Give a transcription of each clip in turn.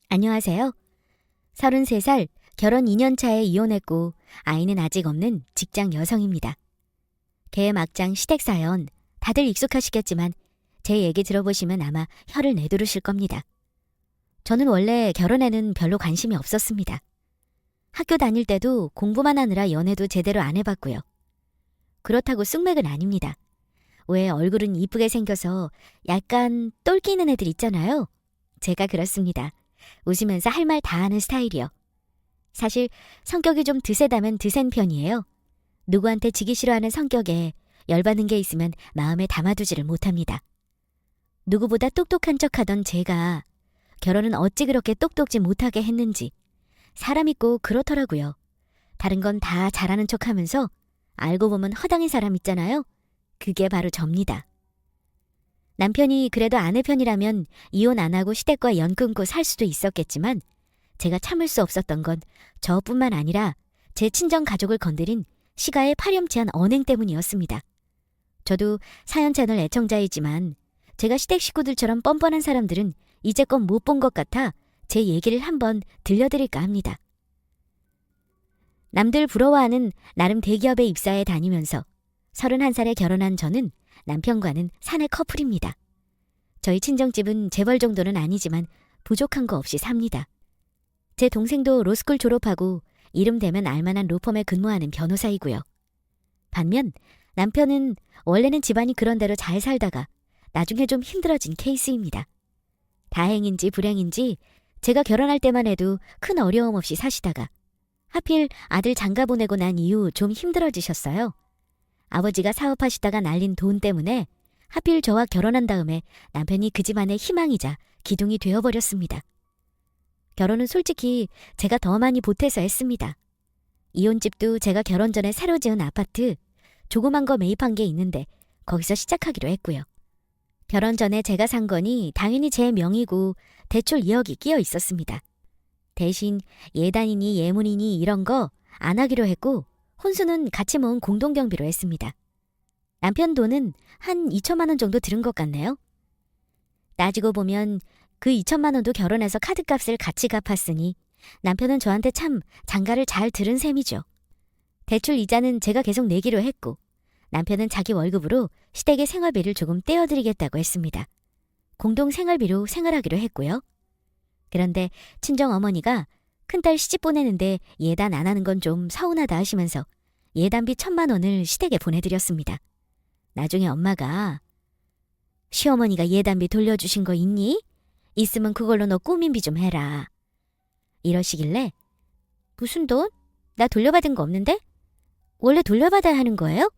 안녕하세요. 33살, 결혼 2년 차에 이혼했고 아이는 아직 없는 직장 여성입니다. 개막장 시댁 사연, 다들 익숙하시겠지만 제 얘기 들어보시면 아마 혀를 내두르실 겁니다. 저는 원래 결혼에는 별로 관심이 없었습니다. 학교 다닐 때도 공부만 하느라 연애도 제대로 안 해봤고요. 그렇다고 쑥맥은 아닙니다. 왜 얼굴은 이쁘게 생겨서 약간 똘끼는 애들 있잖아요. 제가 그렇습니다. 웃으면서 할 말 다 하는 스타일이요. 사실 성격이 좀 드세다면 드센 편이에요. 누구한테 지기 싫어하는 성격에 열받는 게 있으면 마음에 담아두지를 못합니다. 누구보다 똑똑한 척하던 제가 결혼은 어찌 그렇게 똑똑지 못하게 했는지 사람 있고 그렇더라고요. 다른 건 다 잘하는 척하면서 알고 보면 허당인 사람 있잖아요. 그게 바로 접니다. 남편이 그래도 아내 편이라면 이혼 안 하고 시댁과 연 끊고 살 수도 있었겠지만 제가 참을 수 없었던 건 저뿐만 아니라 제 친정 가족을 건드린 시가의 파렴치한 언행 때문이었습니다. 저도 사연 채널 애청자이지만 제가 시댁 식구들처럼 뻔뻔한 사람들은 이제껏 못 본 것 같아 제 얘기를 한번 들려드릴까 합니다. 남들 부러워하는 나름 대기업에 입사해 다니면서 31살에 결혼한 저는 남편과는 사내 커플입니다. 저희 친정집은 재벌 정도는 아니지만 부족한 거 없이 삽니다. 제 동생도 로스쿨 졸업하고 이름 되면 알만한 로펌에 근무하는 변호사이고요. 반면 남편은 원래는 집안이 그런 대로 잘 살다가 나중에 좀 힘들어진 케이스입니다. 다행인지 불행인지 제가 결혼할 때만 해도 큰 어려움 없이 사시다가 하필 아들 장가 보내고 난 이후 좀 힘들어지셨어요. 아버지가 사업하시다가 날린 돈 때문에 하필 저와 결혼한 다음에 남편이 그 집안의 희망이자 기둥이 되어버렸습니다. 결혼은 솔직히 제가 더 많이 보태서 했습니다. 이혼집도 제가 결혼 전에 새로 지은 아파트, 조그만 거 매입한 게 있는데 거기서 시작하기로 했고요. 결혼 전에 제가 산 거니 당연히 제 명의고 대출 2억이 끼어 있었습니다. 대신 예단이니 예물이니 이런 거 안 하기로 했고 혼수는 같이 모은 공동경비로 했습니다. 남편 돈은 한 2천만 원 정도 들은 것 같네요. 따지고 보면 그 2천만 원도 결혼해서 카드값을 같이 갚았으니 남편은 저한테 참 장가를 잘 들은 셈이죠. 대출 이자는 제가 계속 내기로 했고 남편은 자기 월급으로 시댁의 생활비를 조금 떼어드리겠다고 했습니다. 공동 생활비로 생활하기로 했고요. 그런데 친정어머니가 큰딸 시집 보내는데 예단 안 하는 건 좀 서운하다 하시면서 예단비 1,000만 원을 시댁에 보내드렸습니다. 나중에 엄마가 시어머니가 예단비 돌려주신 거 있니? 있으면 그걸로 너 꾸민비 좀 해라. 이러시길래 무슨 돈? 나 돌려받은 거 없는데? 원래 돌려받아야 하는 거예요?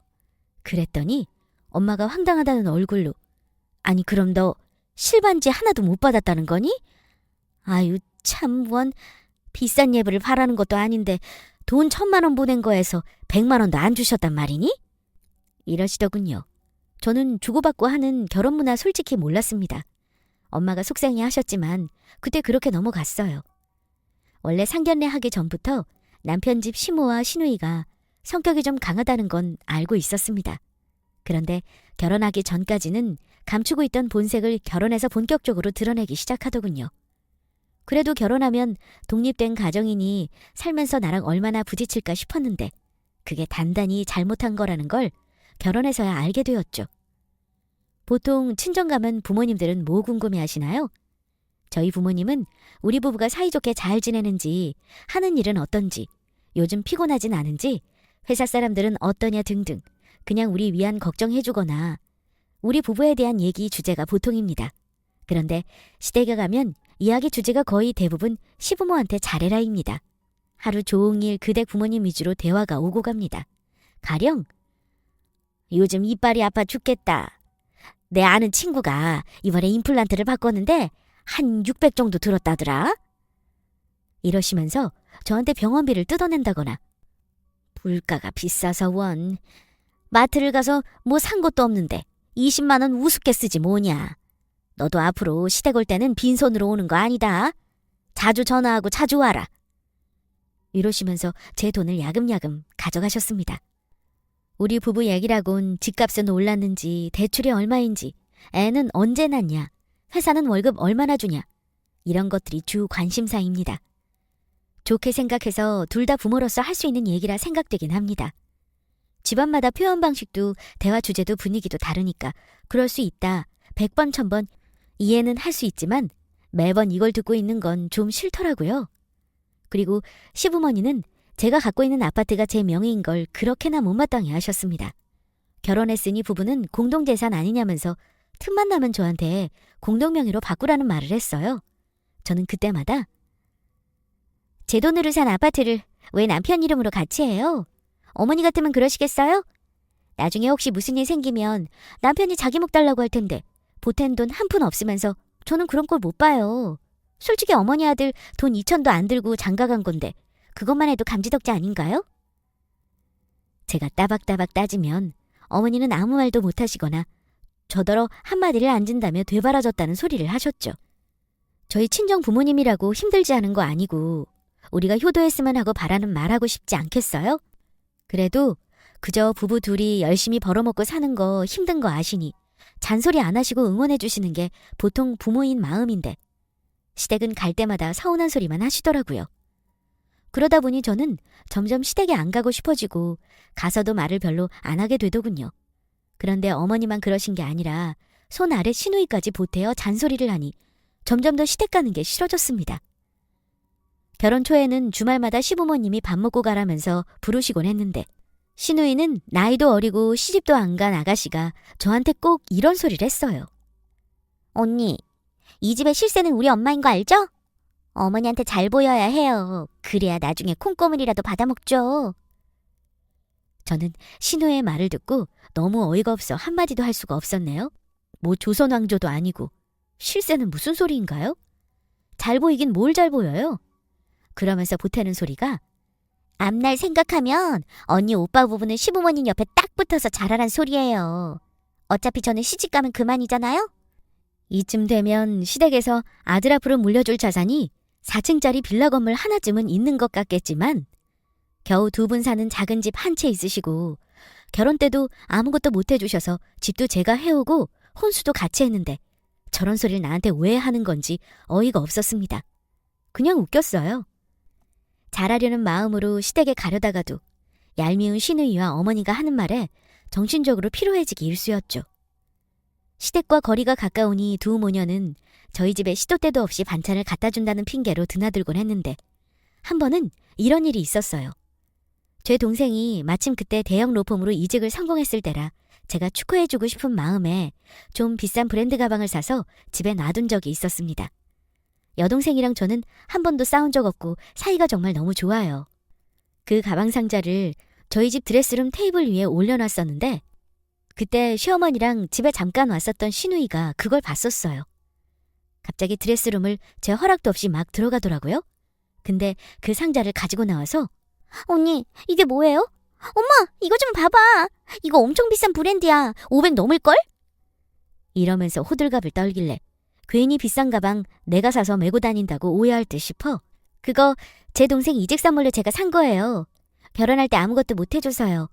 그랬더니 엄마가 황당하다는 얼굴로 아니 그럼 너 실반지 하나도 못 받았다는 거니? 아유 참 원 비싼 예불을 바라는 것도 아닌데 돈 1,000만 원 보낸 거에서 100만 원도 안 주셨단 말이니? 이러시더군요. 저는 주고받고 하는 결혼 문화 솔직히 몰랐습니다. 엄마가 속상해 하셨지만 그때 그렇게 넘어갔어요. 원래 상견례 하기 전부터 남편 집 시모와 시누이가 성격이 좀 강하다는 건 알고 있었습니다. 그런데 결혼하기 전까지는 감추고 있던 본색을 결혼해서 본격적으로 드러내기 시작하더군요. 그래도 결혼하면 독립된 가정이니 살면서 나랑 얼마나 부딪힐까 싶었는데 그게 단단히 잘못한 거라는 걸 결혼해서야 알게 되었죠. 보통 친정 가면 부모님들은 뭐 궁금해하시나요? 저희 부모님은 우리 부부가 사이좋게 잘 지내는지, 하는 일은 어떤지, 요즘 피곤하진 않은지, 회사 사람들은 어떠냐 등등 그냥 우리 위안 걱정해주거나 우리 부부에 대한 얘기 주제가 보통입니다. 그런데 시댁에 가면 이야기 주제가 거의 대부분 시부모한테 잘해라입니다. 하루 종일 그댁 부모님 위주로 대화가 오고 갑니다. 가령 요즘 이빨이 아파 죽겠다. 내 아는 친구가 이번에 임플란트를 바꿨는데 한 600 정도 들었다더라. 이러시면서 저한테 병원비를 뜯어낸다거나 물가가 비싸서 원 마트를 가서 뭐 산 것도 없는데 20만 원 우습게 쓰지 뭐냐. 너도 앞으로 시댁 올 때는 빈손으로 오는 거 아니다. 자주 전화하고 자주 와라. 이러시면서 제 돈을 야금야금 가져가셨습니다. 우리 부부 얘기라곤 집값은 올랐는지 대출이 얼마인지 애는 언제 낳냐 회사는 월급 얼마나 주냐 이런 것들이 주 관심사입니다. 좋게 생각해서 둘 다 부모로서 할 수 있는 얘기라 생각되긴 합니다. 집안마다 표현 방식도 대화 주제도 분위기도 다르니까 그럴 수 있다. 100번 1000번 이해는 할 수 있지만 매번 이걸 듣고 있는 건 좀 싫더라고요. 그리고 시부모니는 제가 갖고 있는 아파트가 제 명의인 걸 그렇게나 못마땅해 하셨습니다. 결혼했으니 부부는 공동재산 아니냐면서 틈만 나면 저한테 공동명의로 바꾸라는 말을 했어요. 저는 그때마다 제 돈으로 산 아파트를 왜 남편 이름으로 같이 해요? 어머니 같으면 그러시겠어요? 나중에 혹시 무슨 일 생기면 남편이 자기 목 달라고 할 텐데 보탠 돈 한 푼 없으면서 저는 그런 걸 못 봐요. 솔직히 어머니 아들 돈 2천도 안 들고 장가간 건데 그것만 해도 감지덕지 아닌가요? 제가 따박따박 따지면 어머니는 아무 말도 못하시거나 저더러 한마디를 안 준다며 되바라졌다는 소리를 하셨죠. 저희 친정 부모님이라고 힘들지 않은 거 아니고 우리가 효도했으면 하고 바라는 말하고 싶지 않겠어요? 그래도 그저 부부 둘이 열심히 벌어먹고 사는 거 힘든 거 아시니 잔소리 안 하시고 응원해 주시는 게 보통 부모인 마음인데 시댁은 갈 때마다 서운한 소리만 하시더라고요. 그러다 보니 저는 점점 시댁에 안 가고 싶어지고 가서도 말을 별로 안 하게 되더군요. 그런데 어머니만 그러신 게 아니라 손 아래 시누이까지 보태어 잔소리를 하니 점점 더 시댁 가는 게 싫어졌습니다. 결혼 초에는 주말마다 시부모님이 밥 먹고 가라면서 부르시곤 했는데 시누이는 나이도 어리고 시집도 안 간 아가씨가 저한테 꼭 이런 소리를 했어요. 언니, 이 집의 실세는 우리 엄마인 거 알죠? 어머니한테 잘 보여야 해요. 그래야 나중에 콩고물이라도 받아먹죠. 저는 신우의 말을 듣고 너무 어이가 없어 한마디도 할 수가 없었네요. 뭐 조선 왕조도 아니고 실세는 무슨 소리인가요? 잘 보이긴 뭘 잘 보여요? 그러면서 보태는 소리가 앞날 생각하면 언니 오빠 부부는 시부모님 옆에 딱 붙어서 자라란 소리예요. 어차피 저는 시집가면 그만이잖아요? 이쯤 되면 시댁에서 아들 앞으로 물려줄 자산이 4층짜리 빌라 건물 하나쯤은 있는 것 같겠지만 겨우 2분 사는 작은 집 한 채 있으시고 결혼 때도 아무것도 못 해주셔서 집도 제가 해오고 혼수도 같이 했는데 저런 소리를 나한테 왜 하는 건지 어이가 없었습니다. 그냥 웃겼어요. 잘하려는 마음으로 시댁에 가려다가도 얄미운 시누이와 어머니가 하는 말에 정신적으로 피로해지기 일쑤였죠. 시댁과 거리가 가까우니 두 모녀는 저희 집에 시도 때도 없이 반찬을 갖다 준다는 핑계로 드나들곤 했는데 한 번은 이런 일이 있었어요. 제 동생이 마침 그때 대형 로펌으로 이직을 성공했을 때라 제가 축하해주고 싶은 마음에 좀 비싼 브랜드 가방을 사서 집에 놔둔 적이 있었습니다. 여동생이랑 저는 한 번도 싸운 적 없고 사이가 정말 너무 좋아요. 그 가방 상자를 저희 집 드레스룸 테이블 위에 올려놨었는데 그때 시어머니랑 집에 잠깐 왔었던 시누이가 그걸 봤었어요. 갑자기 드레스룸을 제 허락도 없이 막 들어가더라고요. 근데 그 상자를 가지고 나와서 언니, 이게 뭐예요? 엄마, 이거 좀 봐봐. 이거 엄청 비싼 브랜드야. 500 넘을걸? 이러면서 호들갑을 떨길래 괜히 비싼 가방 내가 사서 메고 다닌다고 오해할 듯 싶어 그거 제 동생 이직 선물로 제가 산 거예요. 결혼할 때 아무것도 못 해줘서요.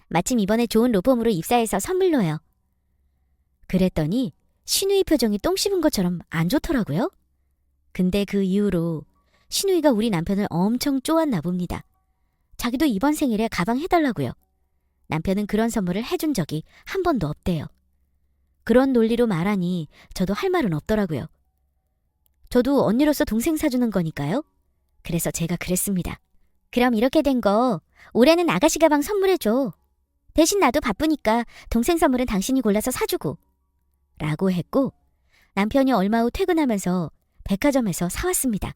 마침 이번에 좋은 로펌으로 입사해서 선물로요. 그랬더니 시누이 표정이 똥 씹은 것처럼 안 좋더라고요. 근데 그 이후로 시누이가 우리 남편을 엄청 쪼았나 봅니다. 자기도 이번 생일에 가방 해달라고요. 남편은 그런 선물을 해준 적이 한 번도 없대요. 그런 논리로 말하니 저도 할 말은 없더라고요. 저도 언니로서 동생 사주는 거니까요. 그래서 제가 그랬습니다. 그럼 이렇게 된 거 올해는 아가씨 가방 선물해줘. 대신 나도 바쁘니까 동생 선물은 당신이 골라서 사주고. 라고 했고 남편이 얼마 후 퇴근하면서 백화점에서 사왔습니다.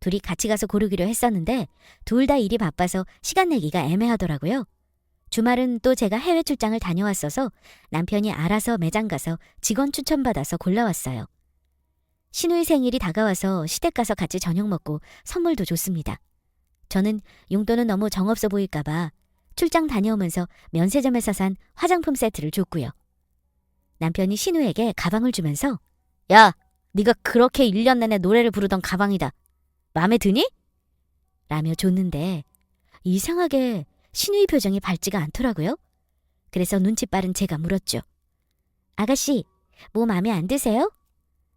둘이 같이 가서 고르기로 했었는데 둘 다 일이 바빠서 시간 내기가 애매하더라고요. 주말은 또 제가 해외 출장을 다녀왔어서 남편이 알아서 매장 가서 직원 추천받아서 골라왔어요. 시누이 생일이 다가와서 시댁 가서 같이 저녁 먹고 선물도 줬습니다. 저는 용돈은 너무 정없어 보일까봐 출장 다녀오면서 면세점에서 산 화장품 세트를 줬고요. 남편이 신우에게 가방을 주면서 야, 네가 그렇게 1년 내내 노래를 부르던 가방이다. 마음에 드니? 라며 줬는데 이상하게 신우의 표정이 밝지가 않더라고요. 그래서 눈치 빠른 제가 물었죠. 아가씨, 뭐 마음에 안 드세요?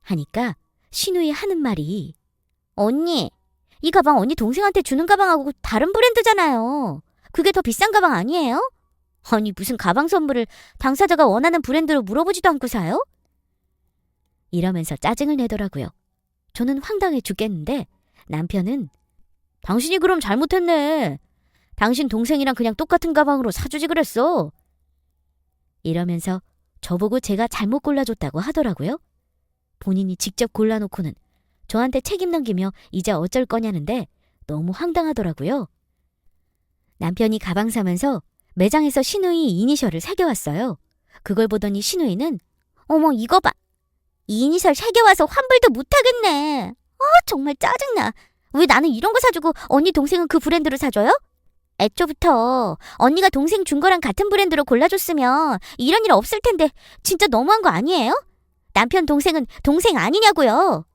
하니까 신우이 하는 말이 언니, 이 가방 언니 동생한테 주는 가방하고 다른 브랜드잖아요. 그게 더 비싼 가방 아니에요? 아니, 무슨 가방 선물을 당사자가 원하는 브랜드로 물어보지도 않고 사요? 이러면서 짜증을 내더라고요. 저는 황당해 죽겠는데 남편은 당신이 그럼 잘못했네. 당신 동생이랑 그냥 똑같은 가방으로 사주지 그랬어. 이러면서 저보고 제가 잘못 골라줬다고 하더라고요. 본인이 직접 골라놓고는 저한테 책임 넘기며 이제 어쩔 거냐는데 너무 황당하더라고요. 남편이 가방 사면서 매장에서 신우이 이니셜을 새겨왔어요. 그걸 보더니 신우이는 어머 이거 봐. 이 이니셜 새겨와서 환불도 못하겠네. 정말 짜증나. 왜 나는 이런 거 사주고 언니 동생은 그 브랜드로 사줘요? 애초부터 언니가 동생 준 거랑 같은 브랜드로 골라줬으면 이런 일 없을 텐데 진짜 너무한 거 아니에요? 남편 동생은 동생 아니냐고요.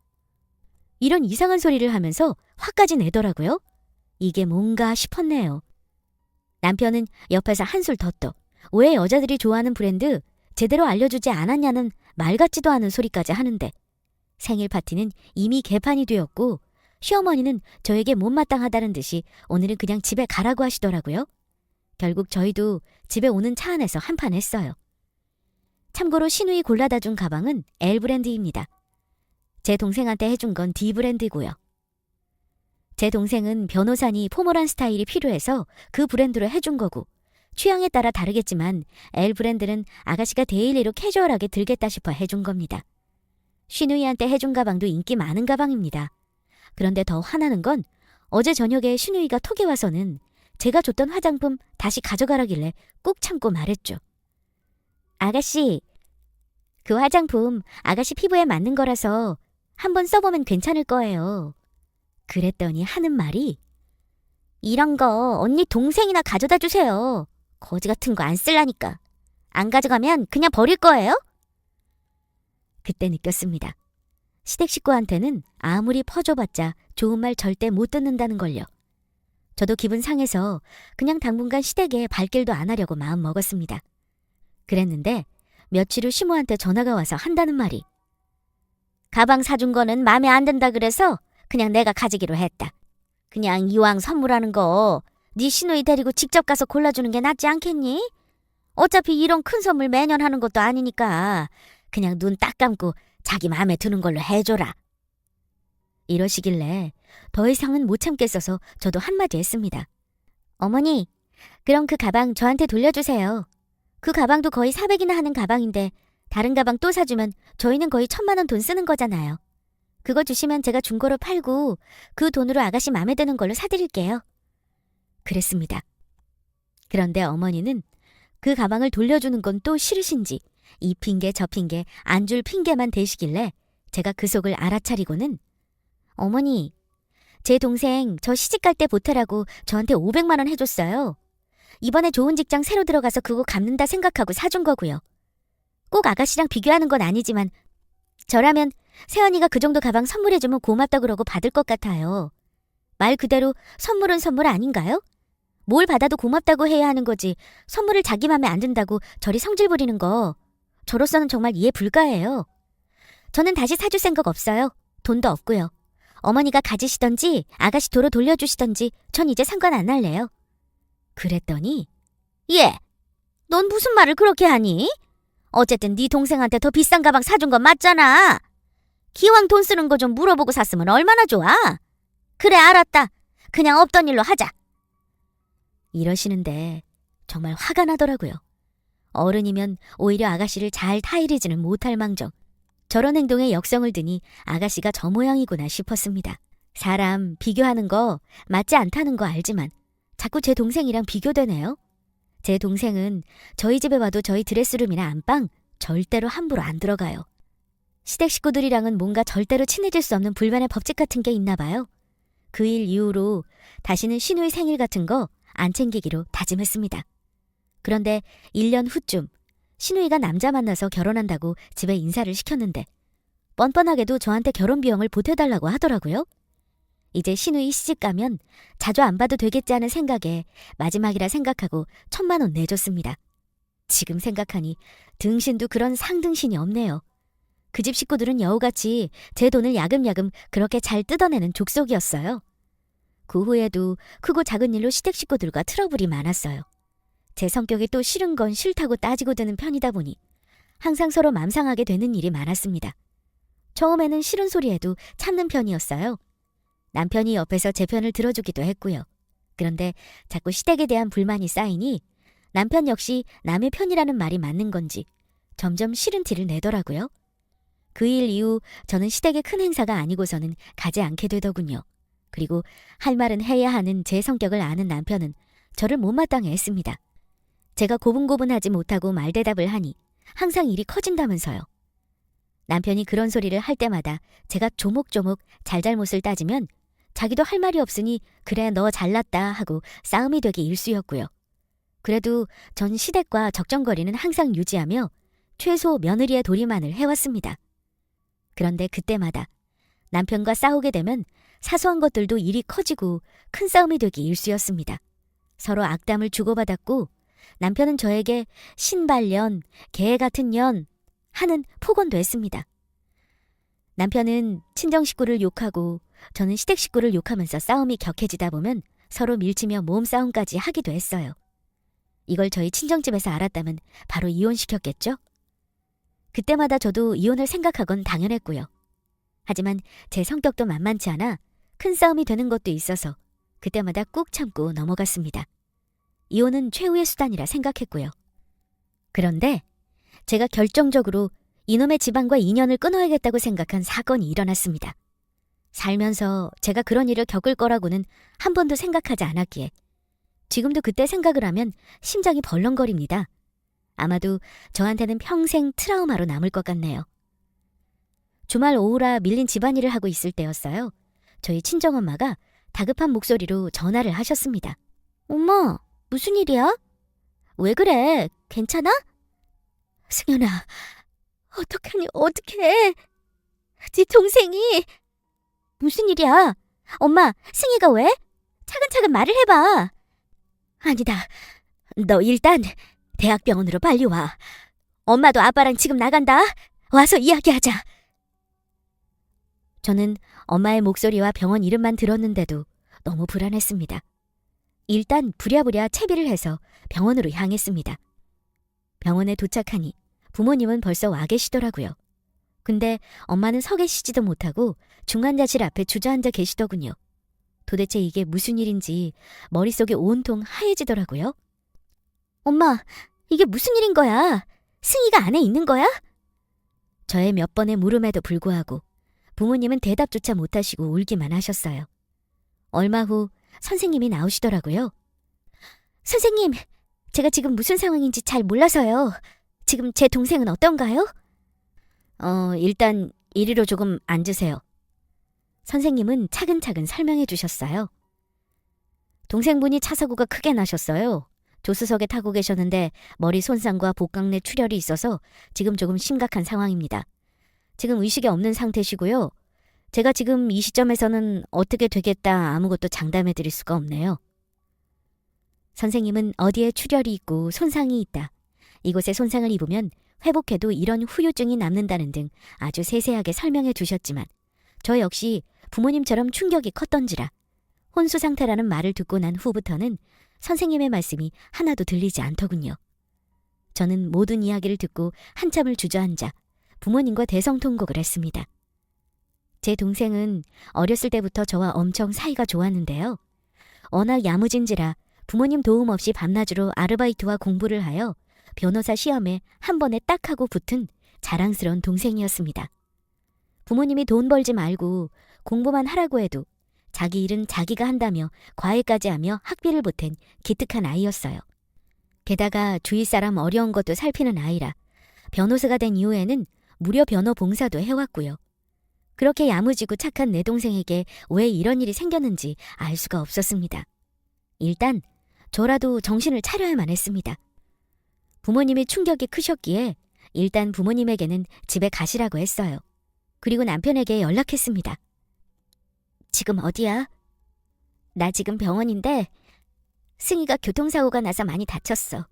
이런 이상한 소리를 하면서 화까지 내더라고요. 이게 뭔가 싶었네요. 남편은 옆에서 한술 더 떠 왜 여자들이 좋아하는 브랜드 제대로 알려주지 않았냐는 말 같지도 않은 소리까지 하는데 생일 파티는 이미 개판이 되었고 시어머니는 저에게 못마땅하다는 듯이 오늘은 그냥 집에 가라고 하시더라고요. 결국 저희도 집에 오는 차 안에서 한판 했어요. 참고로 신우이 골라다 준 가방은 L 브랜드입니다. 제 동생한테 해준 건 D 브랜드고요. 제 동생은 변호사니 포멀한 스타일이 필요해서 그 브랜드로 해준 거고 취향에 따라 다르겠지만 L 브랜드는 아가씨가 데일리로 캐주얼하게 들겠다 싶어 해준 겁니다. 신우이한테 해준 가방도 인기 많은 가방입니다. 그런데 더 화나는 건 어제 저녁에 신우이가 톡에 와서는 제가 줬던 화장품 다시 가져가라길래 꾹 참고 말했죠. 아가씨, 그 화장품 아가씨 피부에 맞는 거라서 한번 써보면 괜찮을 거예요. 그랬더니 하는 말이 이런 거 언니 동생이나 가져다 주세요. 거지 같은 거 안 쓸라니까. 안 가져가면 그냥 버릴 거예요? 그때 느꼈습니다. 시댁 식구한테는 아무리 퍼줘봤자 좋은 말 절대 못 듣는다는 걸요. 저도 기분 상해서 그냥 당분간 시댁에 발길도 안 하려고 마음 먹었습니다. 그랬는데 며칠 후 시모한테 전화가 와서 한다는 말이 가방 사준 거는 마음에 안 든다 그래서 그냥 내가 가지기로 했다. 그냥 이왕 선물하는 거 네 시누이 데리고 직접 가서 골라주는 게 낫지 않겠니? 어차피 이런 큰 선물 매년 하는 것도 아니니까 그냥 눈 딱 감고 자기 마음에 드는 걸로 해줘라. 이러시길래 더 이상은 못 참겠어서 저도 한마디 했습니다. 어머니, 그럼 그 가방 저한테 돌려주세요. 그 가방도 거의 400이나 하는 가방인데 다른 가방 또 사주면 저희는 거의 1,000만 원 돈 쓰는 거잖아요. 그거 주시면 제가 중고로 팔고 그 돈으로 아가씨 마음에 드는 걸로 사드릴게요. 그랬습니다. 그런데 어머니는 그 가방을 돌려주는 건 또 싫으신지 이 핑계 저 핑계 안 줄 핑계만 대시길래 제가 그 속을 알아차리고는 어머니, 제 동생 저 시집갈 때 보태라고 저한테 500만 원 해줬어요. 이번에 좋은 직장 새로 들어가서 그거 갚는다 생각하고 사준 거고요. 꼭 아가씨랑 비교하는 건 아니지만 저라면 새언니가 그 정도 가방 선물해주면 고맙다 그러고 받을 것 같아요. 말 그대로 선물은 선물 아닌가요? 뭘 받아도 고맙다고 해야 하는 거지 선물을 자기 맘에 안 든다고 저리 성질 부리는 거 저로서는 정말 이해 불가해요. 저는 다시 사줄 생각 없어요. 돈도 없고요. 어머니가 가지시던지 아가씨 도로 돌려주시던지 전 이제 상관 안 할래요. 그랬더니 예, 넌 무슨 말을 그렇게 하니? 어쨌든 네 동생한테 더 비싼 가방 사준 건 맞잖아. 기왕 돈 쓰는 거 좀 물어보고 샀으면 얼마나 좋아. 그래 알았다. 그냥 없던 일로 하자. 이러시는데 정말 화가 나더라고요. 어른이면 오히려 아가씨를 잘 타이르지는 못할 망정 저런 행동에 역성을 드니 아가씨가 저 모양이구나 싶었습니다. 사람 비교하는 거 맞지 않다는 거 알지만 자꾸 제 동생이랑 비교되네요. 제 동생은 저희 집에 와도 저희 드레스룸이나 안방 절대로 함부로 안 들어가요. 시댁 식구들이랑은 뭔가 절대로 친해질 수 없는 불만의 법칙 같은 게 있나 봐요. 그 일 이후로 다시는 시누이 생일 같은 거 안 챙기기로 다짐했습니다. 그런데 1년 후쯤 시누이가 남자 만나서 결혼한다고 집에 인사를 시켰는데 뻔뻔하게도 저한테 결혼 비용을 보태달라고 하더라고요. 이제 시누이 시집 가면 자주 안 봐도 되겠지 하는 생각에 마지막이라 생각하고 1,000만 원 내줬습니다. 지금 생각하니 등신도 그런 상등신이 없네요. 그 집 식구들은 여우같이 제 돈을 야금야금 그렇게 잘 뜯어내는 족속이었어요. 그 후에도 크고 작은 일로 시댁 식구들과 트러블이 많았어요. 제 성격이 또 싫은 건 싫다고 따지고 드는 편이다 보니 항상 서로 맘 상하게 되는 일이 많았습니다. 처음에는 싫은 소리에도 참는 편이었어요. 남편이 옆에서 제 편을 들어주기도 했고요. 그런데 자꾸 시댁에 대한 불만이 쌓이니 남편 역시 남의 편이라는 말이 맞는 건지 점점 싫은 티를 내더라고요. 그 일 이후 저는 시댁의 큰 행사가 아니고서는 가지 않게 되더군요. 그리고 할 말은 해야 하는 제 성격을 아는 남편은 저를 못마땅해 했습니다. 제가 고분고분하지 못하고 말대답을 하니 항상 일이 커진다면서요. 남편이 그런 소리를 할 때마다 제가 조목조목 잘잘못을 따지면 자기도 할 말이 없으니 그래 너 잘났다 하고 싸움이 되기 일쑤였고요. 그래도 전 시댁과 적정거리는 항상 유지하며 최소 며느리의 도리만을 해왔습니다. 그런데 그때마다 남편과 싸우게 되면 사소한 것들도 일이 커지고 큰 싸움이 되기 일쑤였습니다. 서로 악담을 주고받았고 남편은 저에게 신발년, 개 같은 년 하는 폭언도 했습니다. 남편은 친정 식구를 욕하고 저는 시댁 식구를 욕하면서 싸움이 격해지다 보면 서로 밀치며 몸싸움까지 하기도 했어요. 이걸 저희 친정집에서 알았다면 바로 이혼시켰겠죠? 그때마다 저도 이혼을 생각하곤 당연했고요. 하지만 제 성격도 만만치 않아 큰 싸움이 되는 것도 있어서 그때마다 꾹 참고 넘어갔습니다. 이혼은 최후의 수단이라 생각했고요. 그런데 제가 결정적으로 이놈의 집안과 인연을 끊어야겠다고 생각한 사건이 일어났습니다. 살면서 제가 그런 일을 겪을 거라고는 한 번도 생각하지 않았기에 지금도 그때 생각을 하면 심장이 벌렁거립니다. 아마도 저한테는 평생 트라우마로 남을 것 같네요. 주말 오후라 밀린 집안일을 하고 있을 때였어요. 저희 친정엄마가 다급한 목소리로 전화를 하셨습니다. 엄마, 무슨 일이야? 왜 그래? 괜찮아? 승연아, 어떡하니, 어떡해. 네 동생이. 무슨 일이야? 엄마, 승희가 왜? 차근차근 말을 해봐. 아니다. 너 일단 대학병원으로 빨리 와. 엄마도 아빠랑 지금 나간다. 와서 이야기하자. 저는 엄마의 목소리와 병원 이름만 들었는데도 너무 불안했습니다. 일단 부랴부랴 채비를 해서 병원으로 향했습니다. 병원에 도착하니 부모님은 벌써 와 계시더라고요. 근데 엄마는 서 계시지도 못하고 중환자실 앞에 주저앉아 계시더군요. 도대체 이게 무슨 일인지 머릿속이 온통 하얘지더라고요. 엄마, 이게 무슨 일인 거야? 승희가 안에 있는 거야? 저의 몇 번의 물음에도 불구하고 부모님은 대답조차 못하시고 울기만 하셨어요. 얼마 후 선생님이 나오시더라고요. 선생님, 제가 지금 무슨 상황인지 잘 몰라서요. 지금 제 동생은 어떤가요? 일단 이리로 조금 앉으세요. 선생님은 차근차근 설명해 주셨어요. 동생분이 차 사고가 크게 나셨어요. 조수석에 타고 계셨는데 머리 손상과 복강 내 출혈이 있어서 지금 조금 심각한 상황입니다. 지금 의식이 없는 상태시고요. 제가 지금 이 시점에서는 어떻게 되겠다 아무것도 장담해 드릴 수가 없네요. 선생님은 어디에 출혈이 있고 손상이 있다. 이곳에 손상을 입으면 회복해도 이런 후유증이 남는다는 등 아주 세세하게 설명해 주셨지만 저 역시 부모님처럼 충격이 컸던지라 혼수 상태라는 말을 듣고 난 후부터는 선생님의 말씀이 하나도 들리지 않더군요. 저는 모든 이야기를 듣고 한참을 주저앉아 부모님과 대성통곡을 했습니다. 제 동생은 어렸을 때부터 저와 엄청 사이가 좋았는데요. 워낙 야무진지라 부모님 도움 없이 밤낮으로 아르바이트와 공부를 하여 변호사 시험에 한 번에 딱 하고 붙은 자랑스러운 동생이었습니다. 부모님이 돈 벌지 말고 공부만 하라고 해도 자기 일은 자기가 한다며 과외까지 하며 학비를 보탠 기특한 아이였어요. 게다가 주위 사람 어려운 것도 살피는 아이라 변호사가 된 이후에는 무료 변호 봉사도 해왔고요. 그렇게 야무지고 착한 내 동생에게 왜 이런 일이 생겼는지 알 수가 없었습니다. 일단 저라도 정신을 차려야만 했습니다. 부모님이 충격이 크셨기에 일단 부모님에게는 집에 가시라고 했어요. 그리고 남편에게 연락했습니다. 지금 어디야? 나 지금 병원인데 승희가 교통사고가 나서 많이 다쳤어.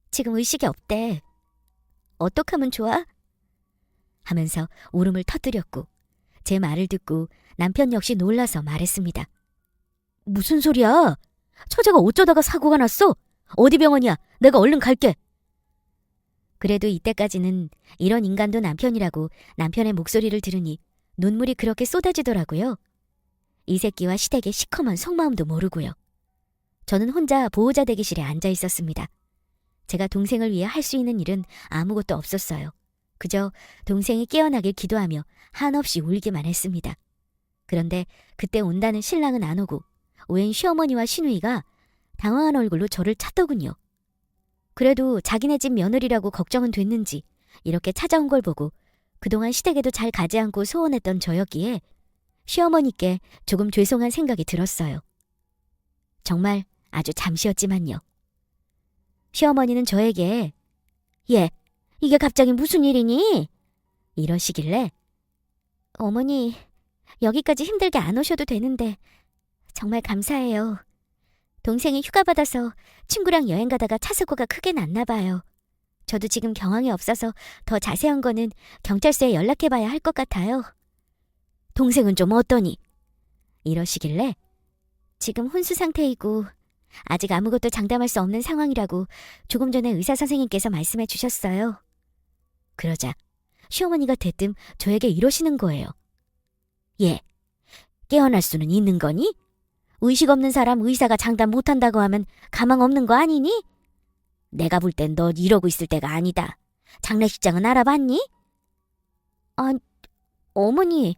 지금 의식이 없대. 어떡하면 좋아? 하면서 울음을 터뜨렸고 제 말을 듣고 남편 역시 놀라서 말했습니다. 무슨 소리야? 처제가 어쩌다가 사고가 났어? 어디 병원이야? 내가 얼른 갈게. 그래도 이때까지는 이런 인간도 남편이라고 남편의 목소리를 들으니 눈물이 그렇게 쏟아지더라고요. 이 새끼와 시댁의 시커먼 속마음도 모르고요. 저는 혼자 보호자 대기실에 앉아 있었습니다. 제가 동생을 위해 할 수 있는 일은 아무것도 없었어요. 그저 동생이 깨어나길 기도하며 한없이 울기만 했습니다. 그런데 그때 온다는 신랑은 안 오고 웬 시어머니와 시누이가 당황한 얼굴로 저를 찾더군요. 그래도 자기네 집 며느리라고 걱정은 됐는지 이렇게 찾아온 걸 보고 그동안 시댁에도 잘 가지 않고 소원했던 저였기에 시어머니께 조금 죄송한 생각이 들었어요. 정말 아주 잠시였지만요. 시어머니는 저에게 "얘, 이게 갑자기 무슨 일이니?" 이러시길래 "어머니, 여기까지 힘들게 안 오셔도 되는데 정말 감사해요. 동생이 휴가 받아서 친구랑 여행 가다가 차 사고가 크게 났나 봐요. 저도 지금 경황이 없어서 더 자세한 거는 경찰서에 연락해봐야 할 것 같아요." "동생은 좀 어떠니?" 이러시길래 "지금 혼수 상태이고 아직 아무것도 장담할 수 없는 상황이라고 조금 전에 의사 선생님께서 말씀해 주셨어요." 그러자 시어머니가 대뜸 저에게 이러시는 거예요. "얘, 깨어날 수는 있는 거니? 의식 없는 사람 의사가 장담 못한다고 하면 가망 없는 거 아니니? 내가 볼 땐 너 이러고 있을 때가 아니다. 장례식장은 알아봤니?" "아, 어머니,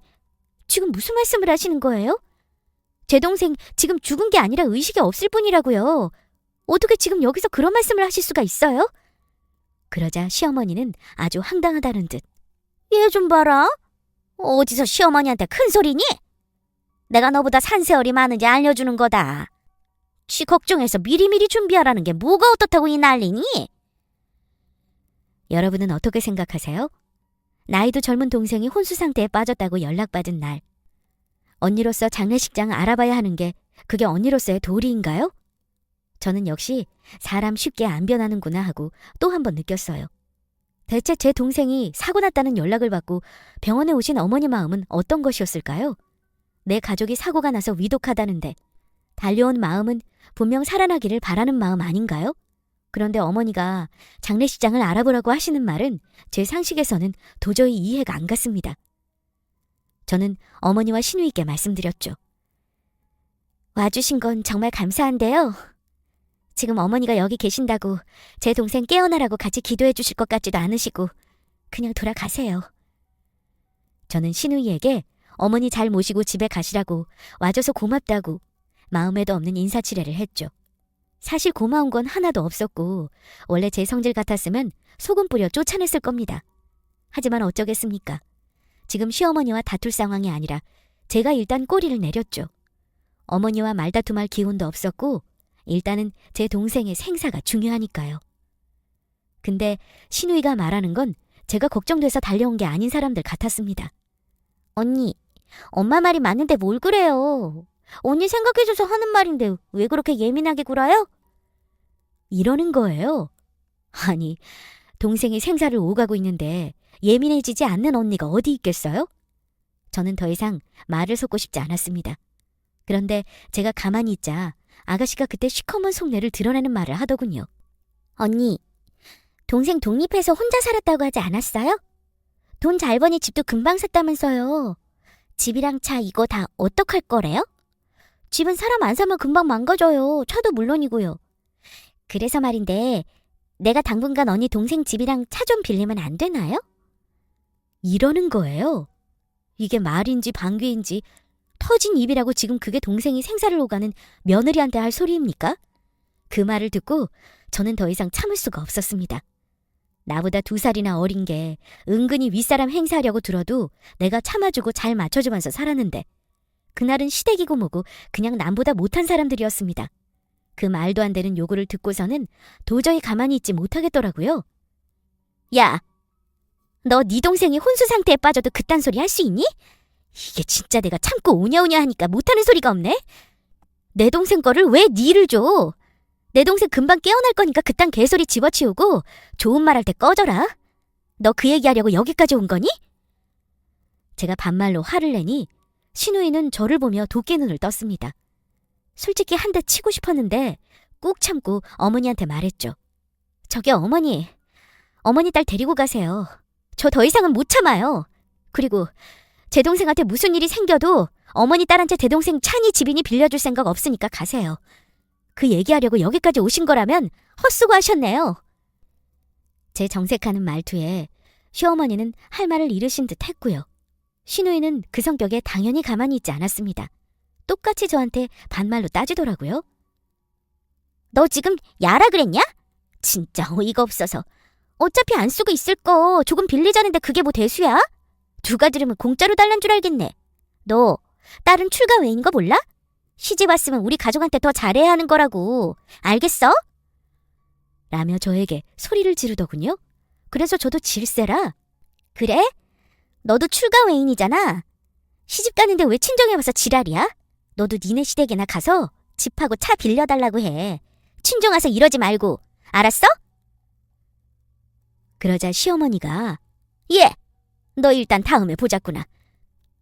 지금 무슨 말씀을 하시는 거예요? 제 동생 지금 죽은 게 아니라 의식이 없을 뿐이라고요. 어떻게 지금 여기서 그런 말씀을 하실 수가 있어요?" 그러자 시어머니는 아주 황당하다는 듯 "얘 좀 봐라. 어디서 시어머니한테 큰 소리니? 내가 너보다 산세월이 많은지 알려주는 거다. 지 걱정해서 미리미리 준비하라는 게 뭐가 어떻다고 이 난리니?" 여러분은 어떻게 생각하세요? 나이도 젊은 동생이 혼수 상태에 빠졌다고 연락받은 날, 언니로서 장례식장 알아봐야 하는 게 그게 언니로서의 도리인가요? 저는 역시 사람 쉽게 안 변하는구나 하고 또 한 번 느꼈어요. 대체 제 동생이 사고 났다는 연락을 받고 병원에 오신 어머니 마음은 어떤 것이었을까요? 내 가족이 사고가 나서 위독하다는데 달려온 마음은 분명 살아나기를 바라는 마음 아닌가요? 그런데 어머니가 장례식장을 알아보라고 하시는 말은 제 상식에서는 도저히 이해가 안 갔습니다. 저는 어머니와 시누이께 말씀드렸죠. "와주신 건 정말 감사한데요. 지금 어머니가 여기 계신다고 제 동생 깨어나라고 같이 기도해 주실 것 같지도 않으시고 그냥 돌아가세요." 저는 시누이에게 어머니 잘 모시고 집에 가시라고 와줘서 고맙다고 마음에도 없는 인사치레를 했죠. 사실 고마운 건 하나도 없었고 원래 제 성질 같았으면 소금 뿌려 쫓아냈을 겁니다. 하지만 어쩌겠습니까? 지금 시어머니와 다툴 상황이 아니라 제가 일단 꼬리를 내렸죠. 어머니와 말다툼할 기운도 없었고 일단은 제 동생의 생사가 중요하니까요. 근데 시누이가 말하는 건 제가 걱정돼서 달려온 게 아닌 사람들 같았습니다. "언니, 엄마 말이 맞는데 뭘 그래요? 언니 생각해줘서 하는 말인데 왜 그렇게 예민하게 굴어요?" 이러는 거예요. 아니, 동생이 생사를 오가고 있는데 예민해지지 않는 언니가 어디 있겠어요? 저는 더 이상 말을 섞고 싶지 않았습니다. 그런데 제가 가만히 있자 아가씨가 그때 시커먼 속내를 드러내는 말을 하더군요. "언니, 동생 독립해서 혼자 살았다고 하지 않았어요? 돈 잘 버니 집도 금방 샀다면서요. 집이랑 차 이거 다 어떡할 거래요? 집은 사람 안 사면 금방 망가져요. 차도 물론이고요. 그래서 말인데 내가 당분간 언니 동생 집이랑 차 좀 빌리면 안 되나요?" 이러는 거예요. 이게 말인지 방귀인지 터진 입이라고 지금 그게 동생이 생사를 오가는 며느리한테 할 소리입니까? 그 말을 듣고 저는 더 이상 참을 수가 없었습니다. 나보다 2살이나 어린 게 은근히 윗사람 행사하려고 들어도 내가 참아주고 잘 맞춰주면서 살았는데 그날은 시댁이고 뭐고 그냥 남보다 못한 사람들이었습니다. 그 말도 안 되는 요구를 듣고서는 도저히 가만히 있지 못하겠더라고요. "야, 너 네 동생이 혼수 상태에 빠져도 그딴 소리 할 수 있니? 이게 진짜 내가 참고 오냐오냐 하니까 못하는 소리가 없네. 내 동생 거를 왜 니를 줘? 내 동생 금방 깨어날 거니까 그딴 개소리 집어치우고 좋은 말 할 때 꺼져라. 너 그 얘기하려고 여기까지 온 거니? 제가 반말로 화를 내니 신우이는 저를 보며 도끼눈을 떴습니다. 솔직히 한 대 치고 싶었는데 꾹 참고 어머니한테 말했죠. 저기 어머니 딸 데리고 가세요. 저 더 이상은 못 참아요. 그리고 제 동생한테 무슨 일이 생겨도 어머니 딸한테 제 동생 찬이 집이니 빌려줄 생각 없으니까 가세요. 그 얘기하려고 여기까지 오신 거라면 헛수고하셨네요. 제 정색하는 말투에 시어머니는 할 말을 잃으신 듯 했고요. 신우이는 그 성격에 당연히 가만히 있지 않았습니다. 똑같이 저한테 반말로 따지더라고요. 너 지금 야라 그랬냐? 진짜 어이가 없어서. 어차피 안 쓰고 있을 거 조금 빌리자는데 그게 뭐 대수야? 누가 들으면 공짜로 달란 줄 알겠네. 너 딸은 출가 외인 거 몰라? 시집 왔으면 우리 가족한테 더 잘해야 하는 거라고. 알겠어? 라며 저에게 소리를 지르더군요. 그래서 저도 질세라. 그래? 너도 출가 외인이잖아. 시집 가는데 왜 친정에 와서 지랄이야? 너도 니네 시댁이나 가서 집하고 차 빌려달라고 해. 친정 와서 이러지 말고. 알았어? 그러자 시어머니가 예, 너 일단 다음에 보자꾸나.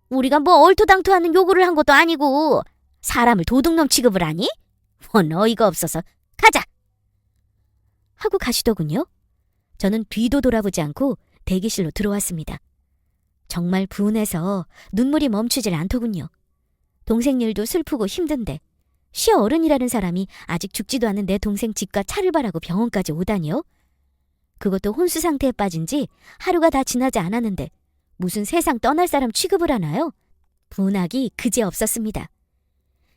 우리가 뭐 얼토당토하는 요구를 한 것도 아니고 사람을 도둑놈 취급을 하니? 원 어이가 없어서 가자. 하고 가시더군요. 저는 뒤도 돌아보지 않고 대기실로 들어왔습니다. 정말 분해서 눈물이 멈추질 않더군요. 동생 일도 슬프고 힘든데 시어른이라는 사람이 아직 죽지도 않은 내 동생 집과 차를 바라고 병원까지 오다니요? 그것도 혼수 상태에 빠진 지 하루가 다 지나지 않았는데 무슨 세상 떠날 사람 취급을 하나요? 분하기 그지없었습니다.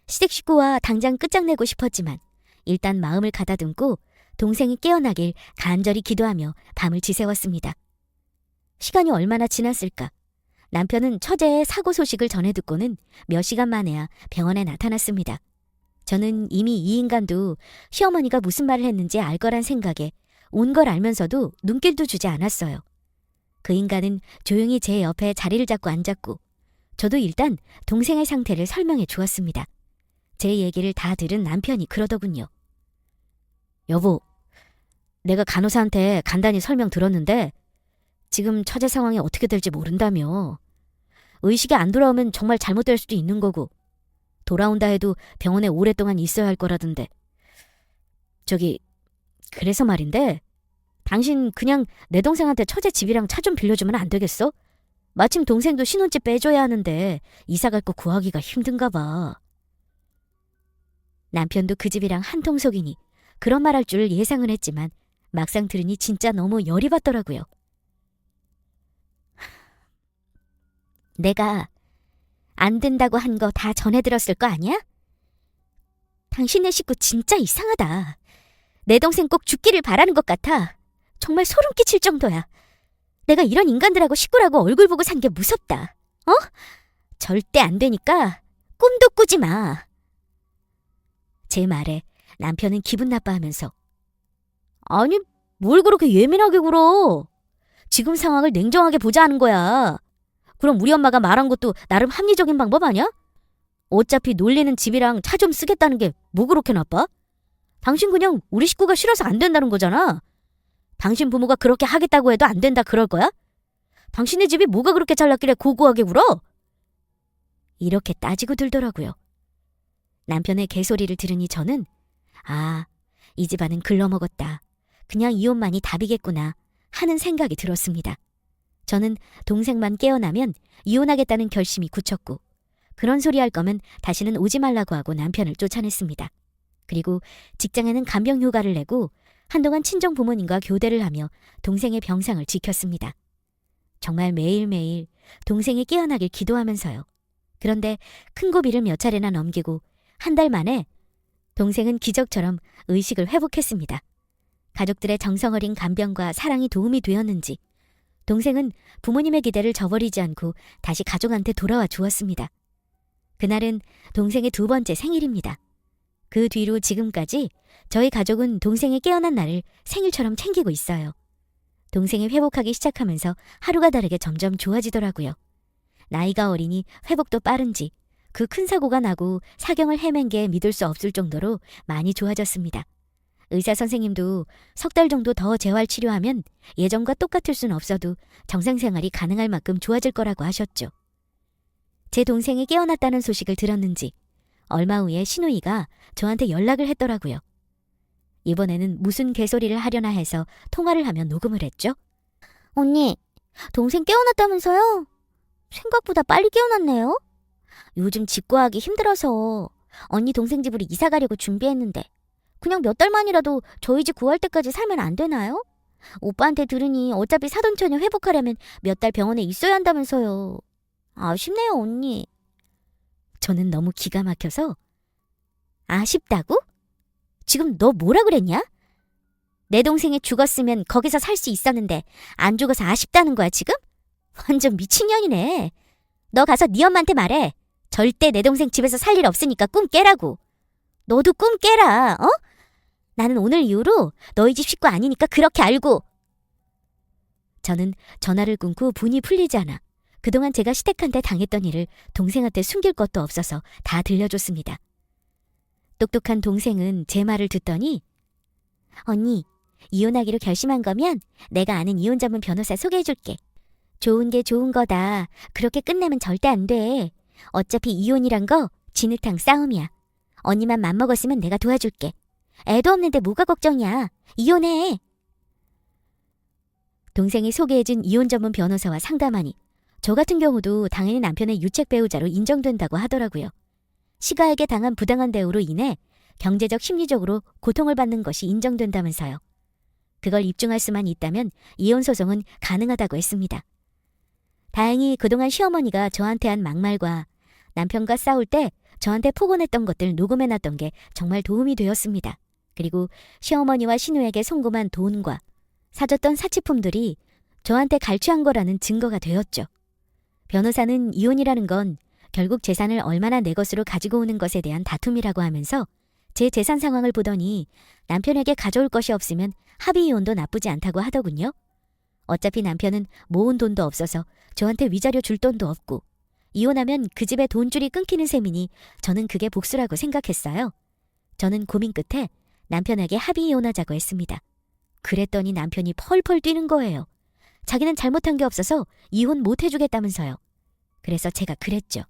시댁 식구와 당장 끝장내고 싶었지만 일단 마음을 가다듬고 동생이 깨어나길 간절히 기도하며 밤을 지새웠습니다. 시간이 얼마나 지났을까? 남편은 처제의 사고 소식을 전해 듣고는 몇 시간 만에야 병원에 나타났습니다. 저는 이미 이 인간도 시어머니가 무슨 말을 했는지 알 거란 생각에 온 걸 알면서도 눈길도 주지 않았어요. 그 인간은 조용히 제 옆에 자리를 잡고 앉았고 저도 일단 동생의 상태를 설명해 주었습니다. 제 얘기를 다 들은 남편이 그러더군요. 여보, 내가 간호사한테 간단히 설명 들었는데 지금 처제 상황이 어떻게 될지 모른다며. 의식이 안 돌아오면 정말 잘못될 수도 있는 거고 돌아온다 해도 병원에 오랫동안 있어야 할 거라던데. 저기 그래서 말인데 당신 그냥 내 동생한테 처제 집이랑 차 좀 빌려주면 안 되겠어? 마침 동생도 신혼집 빼줘야 하는데 이사 갈 거 구하기가 힘든가 봐. 남편도 그 집이랑 한통속이니 그런 말 할 줄 예상은 했지만 막상 들으니 진짜 너무 열이 받더라고요. 내가 안 된다고 한 거 다 전해 들었을 거 아니야? 당신네 식구 진짜 이상하다. 내 동생 꼭 죽기를 바라는 것 같아. 정말 소름 끼칠 정도야. 내가 이런 인간들하고 식구라고 얼굴 보고 산 게 무섭다. 어? 절대 안 되니까 꿈도 꾸지 마. 제 말에 남편은 기분 나빠하면서 아니, 뭘 그렇게 예민하게 굴어. 지금 상황을 냉정하게 보자 하는 거야. 그럼 우리 엄마가 말한 것도 나름 합리적인 방법 아니야? 어차피 놀리는 집이랑 차 좀 쓰겠다는 게 뭐 그렇게 나빠? 당신 그냥 우리 식구가 싫어서 안 된다는 거잖아. 당신 부모가 그렇게 하겠다고 해도 안 된다 그럴 거야? 당신네 집이 뭐가 그렇게 잘났길래 고고하게 굴어? 이렇게 따지고 들더라고요. 남편의 개소리를 들으니 저는 이 집안은 글러먹었다. 그냥 이혼만이 답이겠구나 하는 생각이 들었습니다. 저는 동생만 깨어나면 이혼하겠다는 결심이 굳혔고 그런 소리 할 거면 다시는 오지 말라고 하고 남편을 쫓아냈습니다. 그리고 직장에는 간병 휴가를 내고 한동안 친정 부모님과 교대를 하며 동생의 병상을 지켰습니다. 정말 매일매일 동생이 깨어나길 기도하면서요. 그런데 큰 고비를 몇 차례나 넘기고 한 달 만에 동생은 기적처럼 의식을 회복했습니다. 가족들의 정성어린 간병과 사랑이 도움이 되었는지 동생은 부모님의 기대를 저버리지 않고 다시 가족한테 돌아와 주었습니다. 그날은 동생의 2번째 생일입니다. 그 뒤로 지금까지 저희 가족은 동생이 깨어난 날을 생일처럼 챙기고 있어요. 동생이 회복하기 시작하면서 하루가 다르게 점점 좋아지더라고요. 나이가 어리니 회복도 빠른지 그 큰 사고가 나고 사경을 헤맨 게 믿을 수 없을 정도로 많이 좋아졌습니다. 의사 선생님도 3달 정도 더 재활 치료하면 예전과 똑같을 순 없어도 정상생활이 가능할 만큼 좋아질 거라고 하셨죠. 제 동생이 깨어났다는 소식을 들었는지 얼마 후에 신우이가 저한테 연락을 했더라고요. 이번에는 무슨 개소리를 하려나 해서 통화를 하며 녹음을 했죠. 언니, 동생 깨어났다면서요? 생각보다 빨리 깨어났네요. 요즘 집 구하기 힘들어서 언니 동생 집으로 이사 가려고 준비했는데 그냥 몇 달만이라도 저희 집 구할 때까지 살면 안 되나요? 오빠한테 들으니 어차피 사돈처녀 회복하려면 몇 달 병원에 있어야 한다면서요. 아쉽네요, 언니. 저는 너무 기가 막혀서 아쉽다고? 지금 너 뭐라 그랬냐? 내 동생이 죽었으면 거기서 살 수 있었는데 안 죽어서 아쉽다는 거야 지금? 완전 미친년이네. 너 가서 네 엄마한테 말해. 절대 내 동생 집에서 살 일 없으니까 꿈 깨라고. 너도 꿈 깨라, 어? 나는 오늘 이후로 너희 집 식구 아니니까 그렇게 알고. 저는 전화를 끊고 분이 풀리지 않아 그동안 제가 시댁한테 당했던 일을 동생한테 숨길 것도 없어서 다 들려줬습니다. 똑똑한 동생은 제 말을 듣더니 언니, 이혼하기로 결심한 거면 내가 아는 이혼 전문 변호사 소개해줄게. 좋은 게 좋은 거다. 그렇게 끝내면 절대 안 돼. 어차피 이혼이란 거 진흙탕 싸움이야. 언니만 맘먹었으면 내가 도와줄게. 애도 없는데 뭐가 걱정이야. 이혼해. 동생이 소개해준 이혼 전문 변호사와 상담하니 저 같은 경우도 당연히 남편의 유책 배우자로 인정된다고 하더라고요. 시가에게 당한 부당한 대우로 인해 경제적 심리적으로 고통을 받는 것이 인정된다면서요. 그걸 입증할 수만 있다면 이혼 소송은 가능하다고 했습니다. 다행히 그동안 시어머니가 저한테 한 막말과 남편과 싸울 때 저한테 폭언했던 것들 녹음해놨던 게 정말 도움이 되었습니다. 그리고 시어머니와 신우에게 송금한 돈과 사줬던 사치품들이 저한테 갈취한 거라는 증거가 되었죠. 변호사는 이혼이라는 건 결국 재산을 얼마나 내 것으로 가지고 오는 것에 대한 다툼이라고 하면서 제 재산 상황을 보더니 남편에게 가져올 것이 없으면 합의 이혼도 나쁘지 않다고 하더군요. 어차피 남편은 모은 돈도 없어서 저한테 위자료 줄 돈도 없고 이혼하면 그 집의 돈줄이 끊기는 셈이니 저는 그게 복수라고 생각했어요. 저는 고민 끝에 남편에게 합의 이혼하자고 했습니다. 그랬더니 남편이 펄펄 뛰는 거예요. 자기는 잘못한 게 없어서 이혼 못 해주겠다면서요. 그래서 제가 그랬죠.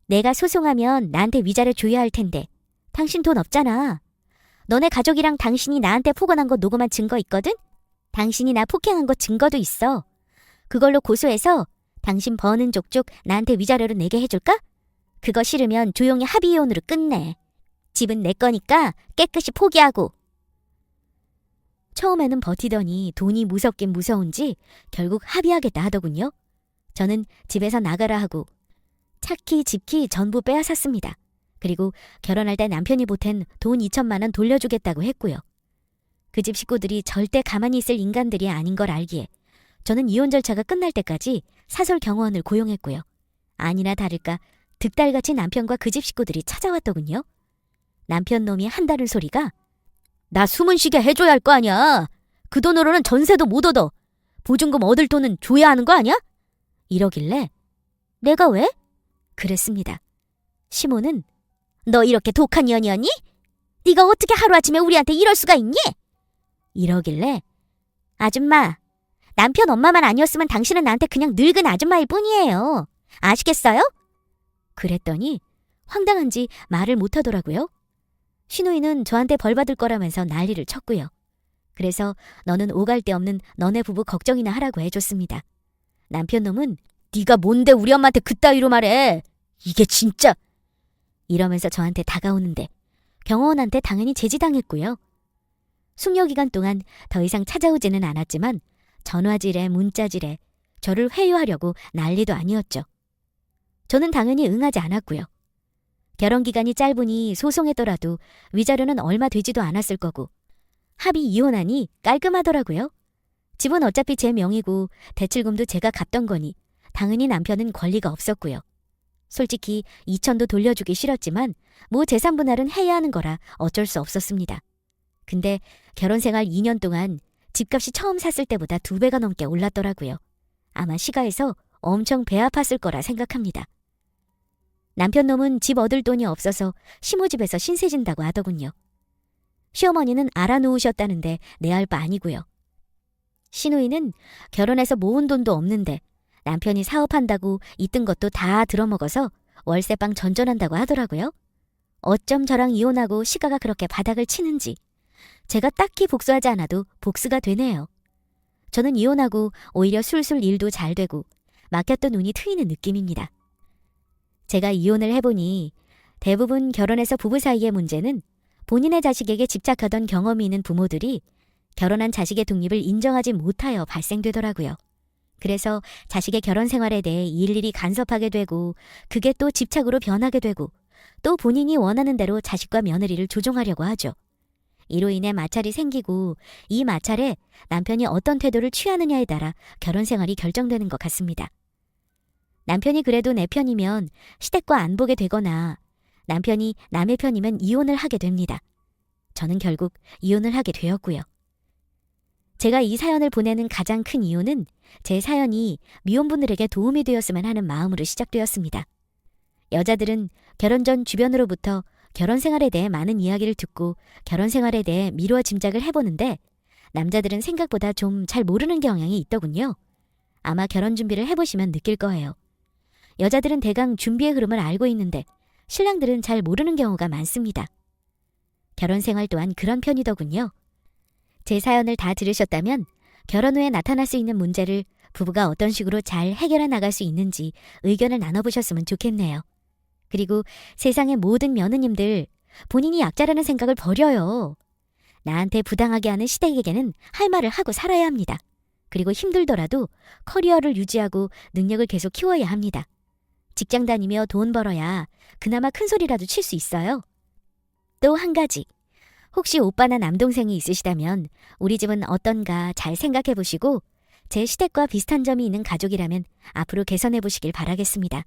내가 소송하면 나한테 위자료 줘야 할 텐데 당신 돈 없잖아. 너네 가족이랑 당신이 나한테 폭언한 거 녹음한 증거 있거든? 당신이 나 폭행한 거 증거도 있어. 그걸로 고소해서 당신 버는 족족 나한테 위자료를 내게 해줄까? 그거 싫으면 조용히 합의 이혼으로 끝내. 집은 내 거니까 깨끗이 포기하고. 처음에는 버티더니 돈이 무섭긴 무서운지 결국 합의하겠다 하더군요. 저는 집에서 나가라 하고 차키, 집키 전부 빼앗았습니다. 그리고 결혼할 때 남편이 보탠 돈 2천만 원 돌려주겠다고 했고요. 그 집 식구들이 절대 가만히 있을 인간들이 아닌 걸 알기에 저는 이혼 절차가 끝날 때까지 사설 경호원을 고용했고요. 아니나 다를까 득달같이 남편과 그 집 식구들이 찾아왔더군요. 남편 놈이 한다는 소리가 나 숨은 쉬게 해줘야 할 거 아니야. 그 돈으로는 전세도 못 얻어. 보증금 얻을 돈은 줘야 하는 거 아니야? 이러길래 내가 왜? 그랬습니다. 시모는 너 이렇게 독한 년이었니? 네가 어떻게 하루아침에 우리한테 이럴 수가 있니? 이러길래 아줌마, 남편 엄마만 아니었으면 당신은 나한테 그냥 늙은 아줌마일 뿐이에요. 아시겠어요? 그랬더니 황당한지 말을 못하더라고요. 신우이는 저한테 벌 받을 거라면서 난리를 쳤고요. 그래서 너는 오갈 데 없는 너네 부부 걱정이나 하라고 해줬습니다. 남편 놈은 네가 뭔데 우리 엄마한테 그따위로 말해. 이게 진짜. 이러면서 저한테 다가오는데 경호원한테 당연히 제지당했고요. 숙려 기간 동안 더 이상 찾아오지는 않았지만 전화질에 문자질에 저를 회유하려고 난리도 아니었죠. 저는 당연히 응하지 않았고요. 결혼 기간이 짧으니 소송했더라도 위자료는 얼마 되지도 않았을 거고 합의 이혼하니 깔끔하더라고요. 집은 어차피 제 명의고 대출금도 제가 갚던 거니 당연히 남편은 권리가 없었고요. 솔직히 2천도 돌려주기 싫었지만 뭐 재산 분할은 해야 하는 거라 어쩔 수 없었습니다. 근데 결혼 생활 2년 동안 집값이 처음 샀을 때보다 2배가 넘게 올랐더라고요. 아마 시가에서 엄청 배 아팠을 거라 생각합니다. 남편 놈은 집 얻을 돈이 없어서 시모집에서 신세 진다고 하더군요. 시어머니는 알아놓으셨다는데 내 할 바 아니고요. 시누이는 결혼해서 모은 돈도 없는데 남편이 사업한다고 있던 것도 다 들어먹어서 월세방 전전한다고 하더라고요. 어쩜 저랑 이혼하고 시가가 그렇게 바닥을 치는지 제가 딱히 복수하지 않아도 복수가 되네요. 저는 이혼하고 오히려 술술 일도 잘 되고 막혔던 운이 트이는 느낌입니다. 제가 이혼을 해보니 대부분 결혼해서 부부 사이의 문제는 본인의 자식에게 집착하던 경험이 있는 부모들이 결혼한 자식의 독립을 인정하지 못하여 발생되더라고요. 그래서 자식의 결혼 생활에 대해 일일이 간섭하게 되고 그게 또 집착으로 변하게 되고 또 본인이 원하는 대로 자식과 며느리를 조종하려고 하죠. 이로 인해 마찰이 생기고 이 마찰에 남편이 어떤 태도를 취하느냐에 따라 결혼 생활이 결정되는 것 같습니다. 남편이 그래도 내 편이면 시댁과 안 보게 되거나 남편이 남의 편이면 이혼을 하게 됩니다. 저는 결국 이혼을 하게 되었고요. 제가 이 사연을 보내는 가장 큰 이유는 제 사연이 미혼분들에게 도움이 되었으면 하는 마음으로 시작되었습니다. 여자들은 결혼 전 주변으로부터 결혼 생활에 대해 많은 이야기를 듣고 결혼 생활에 대해 미루어 짐작을 해보는데 남자들은 생각보다 좀 잘 모르는 경향이 있더군요. 아마 결혼 준비를 해보시면 느낄 거예요. 여자들은 대강 준비의 흐름을 알고 있는데 신랑들은 잘 모르는 경우가 많습니다. 결혼 생활 또한 그런 편이더군요. 제 사연을 다 들으셨다면 결혼 후에 나타날 수 있는 문제를 부부가 어떤 식으로 잘 해결해 나갈 수 있는지 의견을 나눠보셨으면 좋겠네요. 그리고 세상의 모든 며느님들 본인이 약자라는 생각을 버려요. 나한테 부당하게 하는 시댁에게는 할 말을 하고 살아야 합니다. 그리고 힘들더라도 커리어를 유지하고 능력을 계속 키워야 합니다. 직장 다니며 돈 벌어야 그나마 큰 소리라도 칠 수 있어요. 또 한 가지, 혹시 오빠나 남동생이 있으시다면 우리 집은 어떤가 잘 생각해 보시고 제 시댁과 비슷한 점이 있는 가족이라면 앞으로 개선해 보시길 바라겠습니다.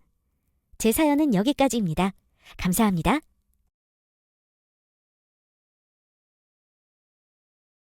제 사연은 여기까지입니다. 감사합니다.